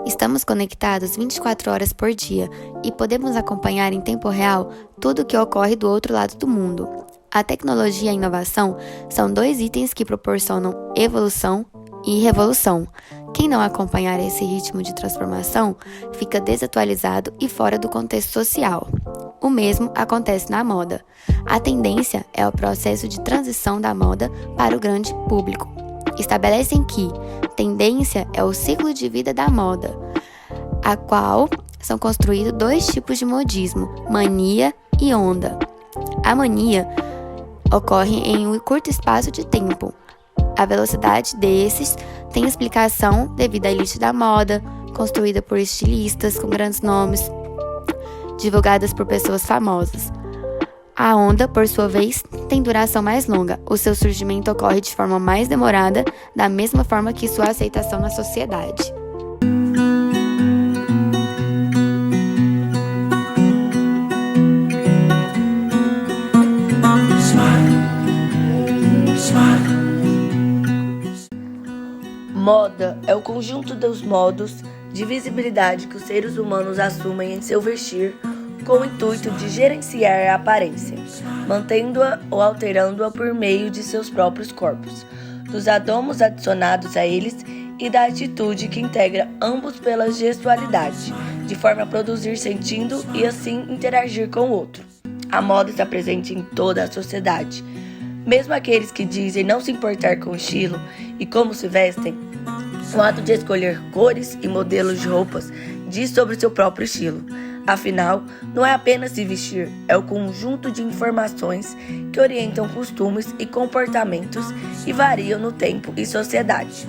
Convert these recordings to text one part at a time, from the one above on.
Estamos conectados 24 horas por dia e podemos acompanhar em tempo real tudo o que ocorre do outro lado do mundo. A tecnologia e a inovação são dois itens que proporcionam evolução e revolução. Quem não acompanhar esse ritmo de transformação fica desatualizado e fora do contexto social. O mesmo acontece na moda. A tendência é o processo de transição da moda para o grande público. Estabelecem que tendência é o ciclo de vida da moda, a qual são construídos dois tipos de modismo, mania e onda. A mania ocorre em um curto espaço de tempo. A velocidade desses tem explicação devido à elite da moda, construída por estilistas com grandes nomes, divulgadas por pessoas famosas. A onda, por sua vez, tem duração mais longa. O seu surgimento ocorre de forma mais demorada, da mesma forma que sua aceitação na sociedade. Moda é o conjunto dos modos de visibilidade que os seres humanos assumem em seu vestir, com o intuito de gerenciar a aparência, mantendo-a ou alterando-a por meio de seus próprios corpos, dos adomos adicionados a eles e da atitude que integra ambos pela gestualidade, de forma a produzir sentido e assim interagir com o outro. A moda está presente em toda a sociedade. Mesmo aqueles que dizem não se importar com o estilo e como se vestem, o ato de escolher cores e modelos de roupas diz sobre seu próprio estilo. Afinal, não é apenas se vestir, é o conjunto de informações que orientam costumes e comportamentos e variam no tempo e sociedade.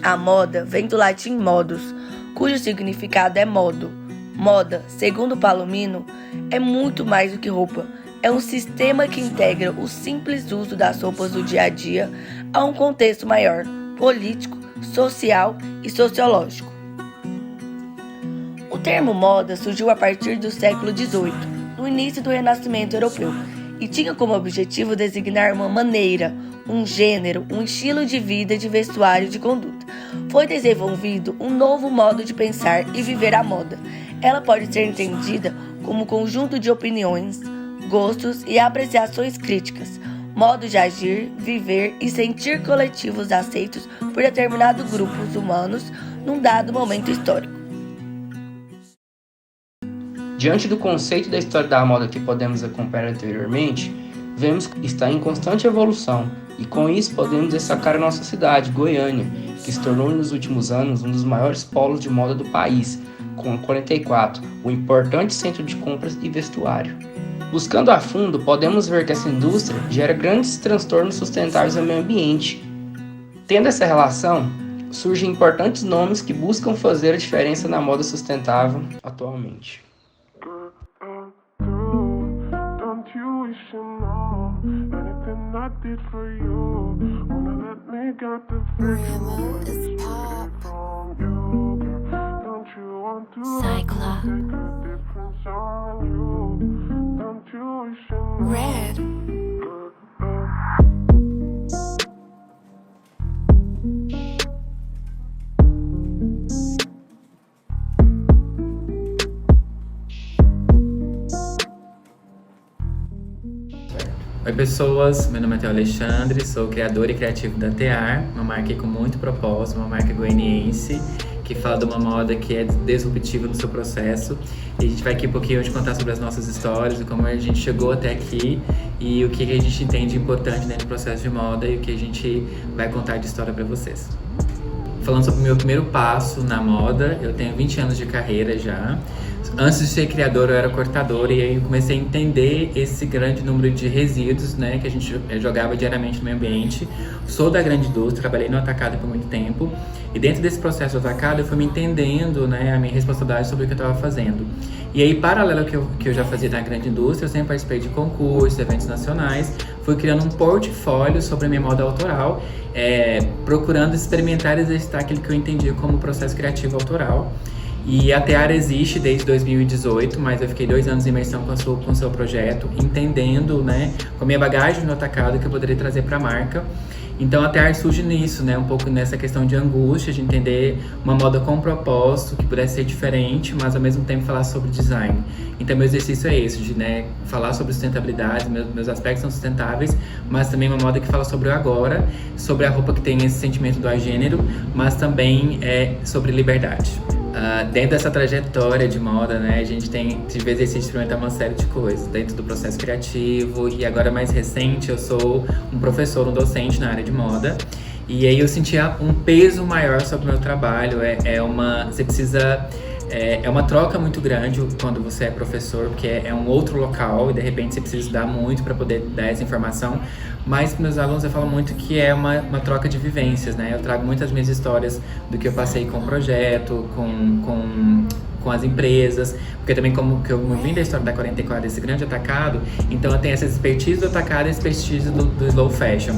A moda vem do latim modus, cujo significado é modo. Moda, segundo Palomino, é muito mais do que roupa. É um sistema que integra o simples uso das roupas do dia a dia a um contexto maior, político, social e sociológico. O termo moda surgiu a partir do século XVIII, no início do Renascimento europeu, e tinha como objetivo designar uma maneira, um gênero, um estilo de vida, de vestuário e de conduta. Foi desenvolvido um novo modo de pensar e viver a moda. Ela pode ser entendida como um conjunto de opiniões, gostos e apreciações críticas, modos de agir, viver e sentir coletivos aceitos por determinados grupos humanos num dado momento histórico. Diante do conceito da história da moda que podemos acompanhar anteriormente, vemos que está em constante evolução e com isso podemos destacar a nossa cidade, Goiânia, que se tornou nos últimos anos um dos maiores polos de moda do país, com a 44, um importante centro de compras e vestuário. Buscando a fundo, podemos ver que essa indústria gera grandes transtornos sustentáveis ao meio ambiente. Tendo essa relação, surgem importantes nomes que buscam fazer a diferença na moda sustentável atualmente. Red. Oi pessoas, meu nome é Theo Alexandre, sou criador e criativo da Tear, uma marca com muito propósito, uma marca goianiense que fala de uma moda que é disruptiva no seu processo. E a gente vai aqui um pouquinho hoje contar sobre as nossas histórias, e como a gente chegou até aqui e o que a gente entende importante dentro do processo de moda e o que a gente vai contar de história para vocês. Falando sobre o meu primeiro passo na moda, eu tenho 20 anos de carreira já. Antes de ser criador, eu era cortador e aí eu comecei a entender esse grande número de resíduos, né, que a gente jogava diariamente no meio ambiente. Sou da grande indústria, trabalhei no atacado por muito tempo e dentro desse processo do atacado eu fui me entendendo, né, a minha responsabilidade sobre o que eu estava fazendo. E aí, paralelo ao que eu já fazia na grande indústria, eu sempre participei de concursos, eventos nacionais, fui criando um portfólio sobre a minha moda autoral, procurando experimentar e exercitar aquilo que eu entendia como processo criativo autoral. E a Tear existe desde 2018, mas eu fiquei 2 anos em imersão com o seu projeto, entendendo, né, com a minha bagagem no atacado que eu poderia trazer para a marca. Então a Tear surge nisso, né? Um pouco nessa questão de angústia, de entender uma moda com propósito, que pudesse ser diferente, mas ao mesmo tempo falar sobre design. Então meu exercício é esse, de, né, falar sobre sustentabilidade, meus aspectos são sustentáveis, mas também uma moda que fala sobre o agora, sobre a roupa que tem esse sentimento do agênero, mas também sobre liberdade. Dentro dessa trajetória de moda, né, a gente tive exercício de experimentar uma série de coisas dentro do processo criativo, e agora mais recente eu sou um professor, um docente na área de moda, e aí eu sentia um peso maior sobre o meu trabalho. É uma troca muito grande quando você é professor, porque é um outro local e de repente você precisa estudar muito para poder dar essa informação. Mas para meus alunos eu falo muito que é uma troca de vivências, né? Eu trago muitas minhas histórias do que eu passei com o projeto, com as empresas, porque também como que eu vim da história da 44, esse grande atacado, então eu tenho essa expertise do atacado e essa expertise do slow fashion.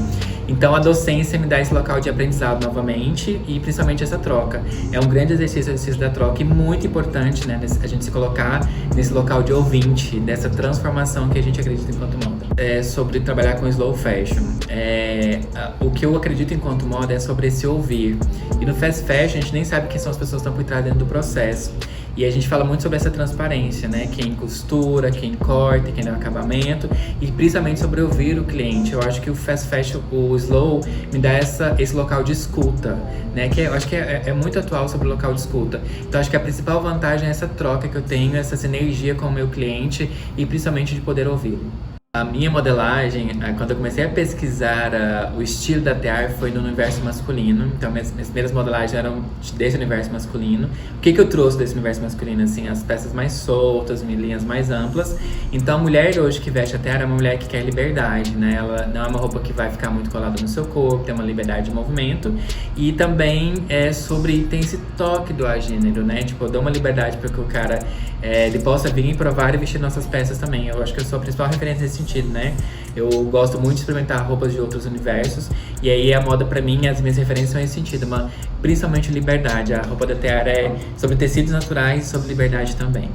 Então a docência me dá esse local de aprendizado novamente e principalmente essa troca. É um grande exercício da troca e muito importante, né, a gente se colocar nesse local de ouvinte, dessa transformação que a gente acredita enquanto moda. Sobre trabalhar com slow fashion. O que eu acredito enquanto moda é sobre esse ouvir. E no fast fashion a gente nem sabe quem são as pessoas que estão por trás dentro do processo. E a gente fala muito sobre essa transparência, né? Quem costura, quem corta, quem dá o acabamento, e principalmente sobre ouvir o cliente. Eu acho que o fast fashion, o slow, me dá esse local de escuta, né? Que eu acho que é muito atual sobre o local de escuta. Então acho que a principal vantagem é essa troca que eu tenho, essa sinergia com o meu cliente e principalmente de poder ouvi-lo. A minha modelagem, quando eu comecei a pesquisar o estilo da Tear, foi no universo masculino. Então, minhas primeiras modelagens eram desse universo masculino. O que eu trouxe desse universo masculino? Assim, as peças mais soltas, linhas mais amplas. Então, a mulher hoje que veste a Tear é uma mulher que quer liberdade, né? Ela não é uma roupa que vai ficar muito colada no seu corpo, tem uma liberdade de movimento. E também tem esse toque do agênero, né? Tipo, eu dou uma liberdade para que o cara ele possa vir e provar e vestir nossas peças também. Eu acho que eu sou a principal referência nesse sentido, né? Eu gosto muito de experimentar roupas de outros universos, e aí a moda pra mim, as minhas referências são nesse sentido, mas principalmente liberdade. A roupa da Tear é sobre tecidos naturais e sobre liberdade também.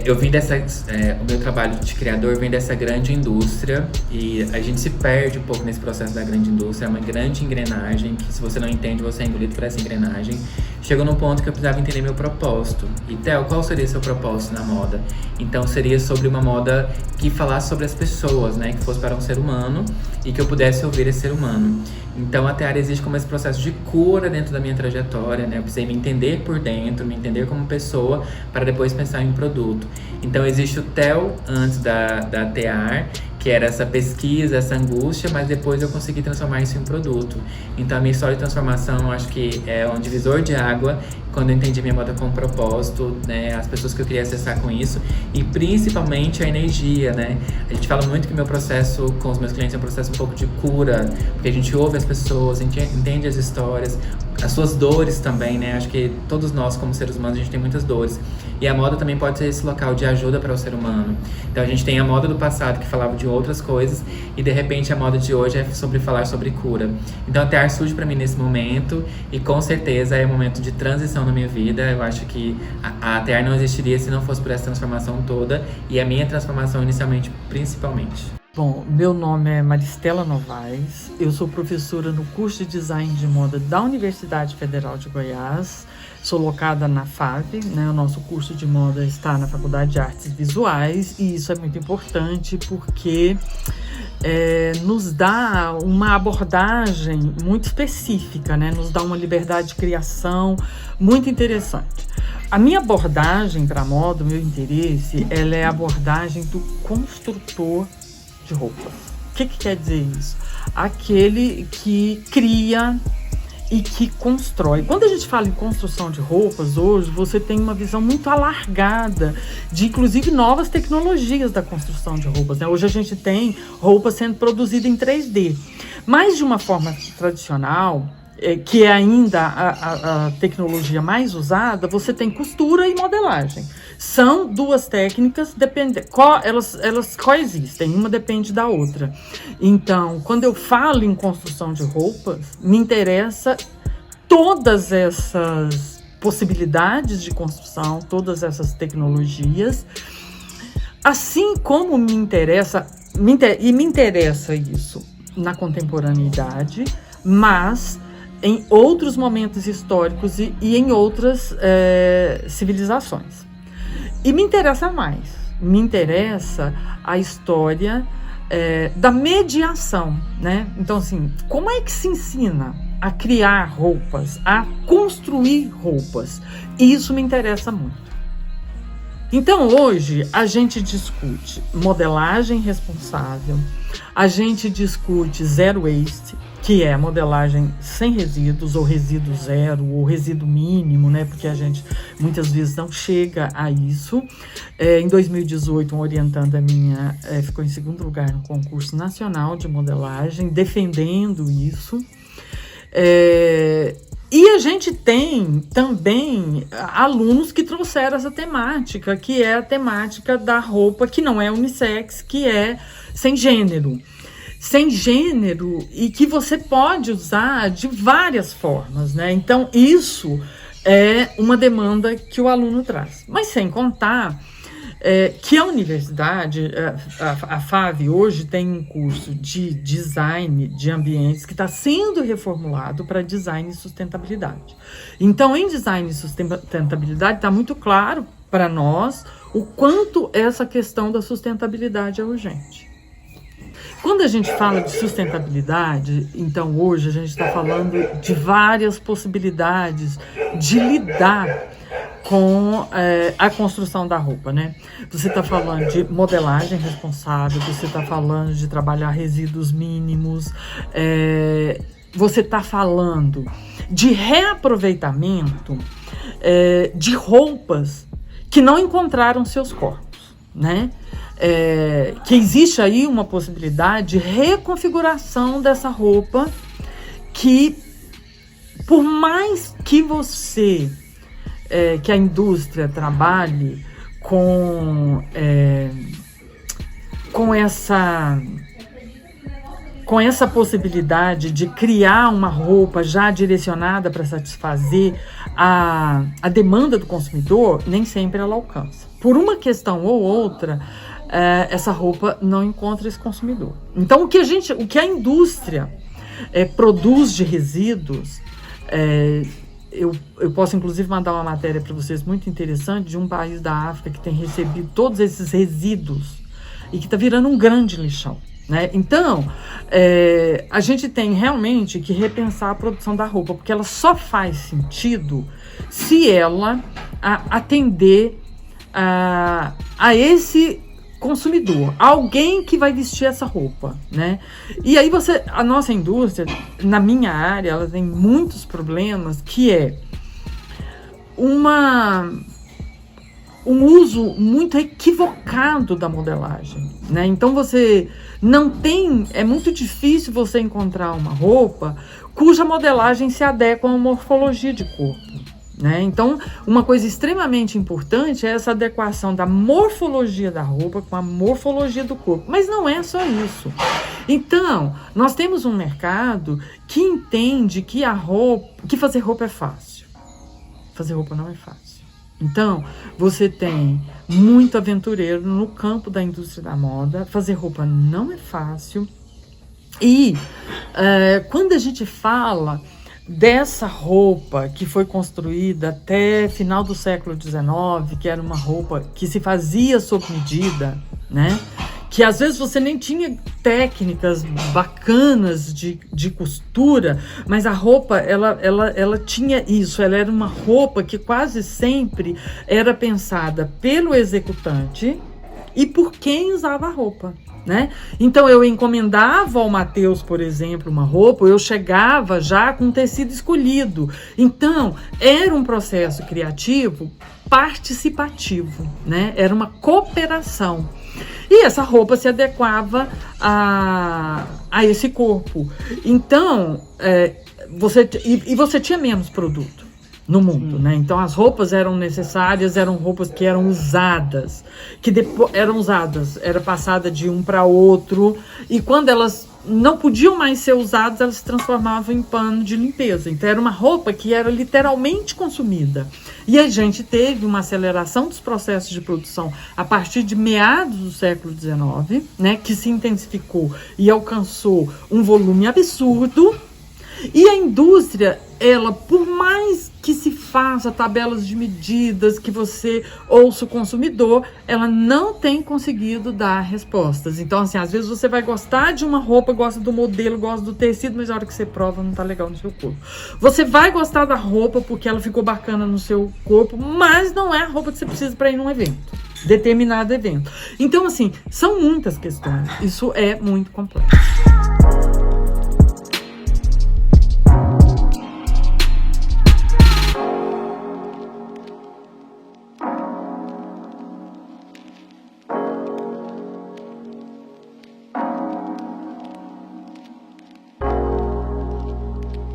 O meu trabalho de criador vem dessa grande indústria, e a gente se perde um pouco nesse processo da grande indústria. É uma grande engrenagem que, se você não entende, você é engolido por essa engrenagem. Chegou num ponto que eu precisava entender meu propósito. E, Theo, qual seria seu propósito na moda? Então seria sobre uma moda que falasse sobre as pessoas, né? Que fosse para um ser humano e que eu pudesse ouvir esse ser humano. Então a Tear existe como esse processo de cura dentro da minha trajetória, né? Eu precisei me entender por dentro, me entender como pessoa, para depois pensar em produto. Então existe o Theo antes da Tear, que era essa pesquisa, essa angústia, mas depois eu consegui transformar isso em um produto. Então a minha história de transformação, eu acho que é um divisor de água, quando eu entendi minha moda com propósito, né, as pessoas que eu queria acessar com isso, e principalmente a energia, né. A gente fala muito que meu processo com os meus clientes é um processo um pouco de cura, porque a gente ouve as pessoas, entende as histórias, as suas dores também, né. Acho que todos nós, como seres humanos, a gente tem muitas dores. E a moda também pode ser esse local de ajuda para o ser humano. Então a gente tem a moda do passado que falava de outras coisas, e de repente a moda de hoje é sobre falar sobre cura. Então a Tear surge para mim nesse momento, e com certeza é um momento de transição na minha vida. Eu acho que a Tear não existiria se não fosse por essa transformação toda, e a minha transformação inicialmente, principalmente. Bom, meu nome é Maristela Novaes, eu sou professora no curso de Design de Moda da Universidade Federal de Goiás, sou locada na FAV, né? O nosso curso de moda está na Faculdade de Artes Visuais, e isso é muito importante porque nos dá uma abordagem muito específica, né? Nos dá uma liberdade de criação muito interessante. A minha abordagem para a moda, o meu interesse, ela é a abordagem do construtor de roupas. O que quer dizer isso? Aquele que cria e que constrói. Quando a gente fala em construção de roupas, hoje você tem uma visão muito alargada de, inclusive, novas tecnologias da construção de roupas, né? Hoje a gente tem roupa sendo produzida em 3D, mas de uma forma tradicional, que é ainda a tecnologia mais usada, você tem costura e modelagem. São duas técnicas, elas coexistem, uma depende da outra. Então, quando eu falo em construção de roupas, me interessa todas essas possibilidades de construção, todas essas tecnologias, assim como me interessa isso na contemporaneidade, mas em outros momentos históricos e em outras civilizações. E me interessa a história da mediação, né? Então, assim, como é que se ensina a criar roupas, a construir roupas? Isso me interessa muito. Então, hoje, a gente discute modelagem responsável, a gente discute zero waste, que é a modelagem sem resíduos, ou resíduo zero, ou resíduo mínimo, né? Porque a gente muitas vezes não chega a isso. Em 2018, uma orientanda minha ficou em segundo lugar no concurso nacional de modelagem, defendendo isso. E a gente tem também alunos que trouxeram essa temática, que é a temática da roupa que não é unissex, que é sem gênero. Sem gênero e que você pode usar de várias formas, né? Então, isso é uma demanda que o aluno traz. Mas sem contar que a universidade, a FAV, hoje tem um curso de design de ambientes que está sendo reformulado para design e sustentabilidade. Então, em design e sustentabilidade, está muito claro para nós o quanto essa questão da sustentabilidade é urgente. Quando a gente fala de sustentabilidade, então hoje a gente está falando de várias possibilidades de lidar com a construção da roupa, né? Você está falando de modelagem responsável, você está falando de trabalhar resíduos mínimos, você está falando de reaproveitamento de roupas que não encontraram seus corpos, né? Que existe aí uma possibilidade de reconfiguração dessa roupa que, por mais que você, que a indústria trabalhe com essa possibilidade de criar uma roupa já direcionada para satisfazer a demanda do consumidor, nem sempre ela alcança. Por uma questão ou outra, essa roupa não encontra esse consumidor. Então, o que a indústria produz de resíduos, eu posso inclusive mandar uma matéria para vocês muito interessante de um país da África que tem recebido todos esses resíduos e que está virando um grande lixão, né? Então, a gente tem realmente que repensar a produção da roupa, porque ela só faz sentido se ela atender a esse consumidor, alguém que vai vestir essa roupa, né? E aí a nossa indústria, na minha área, ela tem muitos problemas, que é um uso muito equivocado da modelagem, né? Então é muito difícil você encontrar uma roupa cuja modelagem se adequa a uma morfologia de corpo, né? Então, uma coisa extremamente importante é essa adequação da morfologia da roupa com a morfologia do corpo. Mas não é só isso. Então, nós temos um mercado que entende que fazer roupa é fácil. Fazer roupa não é fácil. Então, você tem muito aventureiro no campo da indústria da moda. Fazer roupa não é fácil. E quando a gente fala dessa roupa que foi construída até final do século XIX, que era uma roupa que se fazia sob medida, né? Que às vezes você nem tinha técnicas bacanas de costura, mas a roupa, ela tinha isso, ela era uma roupa que quase sempre era pensada pelo executante e por quem usava a roupa, né? Então eu encomendava ao Matheus, por exemplo, uma roupa, eu chegava já com tecido escolhido. Então era um processo criativo participativo, né? Era uma cooperação. E essa roupa se adequava a esse corpo. Então, você tinha menos produto no mundo, né? Então, as roupas eram necessárias, eram roupas que eram usadas, que depois eram usadas, era passada de um para outro, e quando elas não podiam mais ser usadas, elas se transformavam em pano de limpeza. Então era uma roupa que era literalmente consumida. E a gente teve uma aceleração dos processos de produção a partir de meados do século XIX, né, que se intensificou e alcançou um volume absurdo. E a indústria, ela, por mais que se faça tabelas de medidas, que você ouça o consumidor, ela não tem conseguido dar respostas. Então, assim, às vezes você vai gostar de uma roupa, gosta do modelo, gosta do tecido, mas na hora que você prova não tá legal no seu corpo. Você vai gostar da roupa porque ela ficou bacana no seu corpo, mas não é a roupa que você precisa para ir num evento, determinado evento. Então, assim, são muitas questões. Isso é muito complexo.